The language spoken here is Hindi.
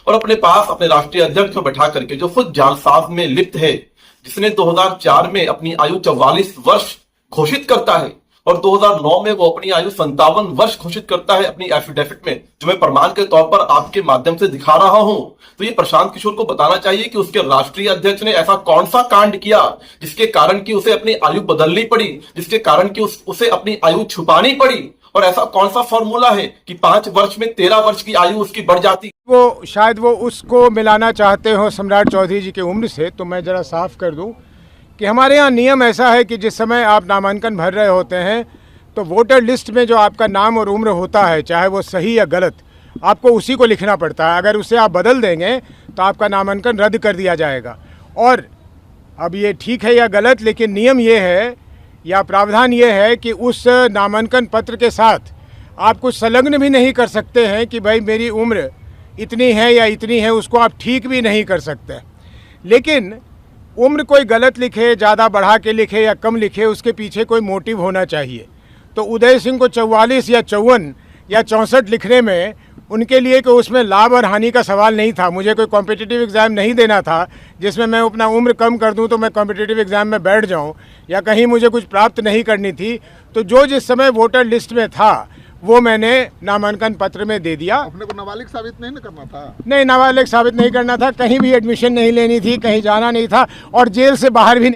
और अपने पास अपने राष्ट्रीय अध्यक्ष को बैठा करके जो खुद जालसाज में लिप्त है, जिसने 2004 में अपनी आयु 44 वर्ष घोषित करता है और 2009 में वो अपनी आयु 57 वर्ष घोषित करता है अपनी एफिडेविट में, जो मैं प्रमाण के तौर पर आपके माध्यम से दिखा रहा हूं। तो ये प्रशांत किशोर को बताना चाहिए कि उसके राष्ट्रीय अध्यक्ष ने ऐसा कौन सा कांड किया जिसके कारण कि उसे अपनी आयु बदलनी पड़ी, जिसके कारण कि उसे अपनी आयु छुपानी पड़ी, और ऐसा कौन सा फॉर्मूला है कि 5 वर्ष में 13 वर्ष की आयु उसकी बढ़ जाती। वो शायद वो उसको मिलाना चाहते हो सम्राट चौधरी जी की उम्र से। तो मैं जरा साफ कर दूं कि हमारे यहाँ नियम ऐसा है कि जिस समय आप नामांकन भर रहे होते हैं तो वोटर लिस्ट में जो आपका नाम और उम्र होता है, चाहे वो सही या गलत, आपको उसी को लिखना पड़ता है। अगर उसे आप बदल देंगे तो आपका नामांकन रद्द कर दिया जाएगा। और अब ये ठीक है या गलत, लेकिन नियम ये है या प्रावधान ये है कि उस नामांकन पत्र के साथ आप कुछ संलग्न भी नहीं कर सकते हैं कि भाई मेरी उम्र इतनी है या इतनी है, उसको आप ठीक भी नहीं कर सकते। लेकिन उम्र कोई गलत लिखे, ज़्यादा बढ़ा के लिखे या कम लिखे, उसके पीछे कोई मोटिव होना चाहिए। तो उदय सिंह को 44 या 54 या 64 लिखने में उनके लिए कि उसमें लाभ और हानि का सवाल नहीं था। मुझे कोई कॉम्पिटिटिव एग्ज़ाम नहीं देना था जिसमें मैं अपना उम्र कम कर दूं तो मैं कॉम्पिटिटिव एग्ज़ाम में बैठ जाऊं, या कहीं मुझे कुछ प्राप्त नहीं करनी थी। तो जो जिस समय वोटर लिस्ट में था वो मैंने नामांकन पत्र में दे दिया। अपने को नाबालिग साबित नहीं करना था। नहीं, नाबालिग साबित नहीं करना था, कहीं भी एडमिशन नहीं लेनी थी, कहीं जाना नहीं था और जेल से बाहर भी नहीं।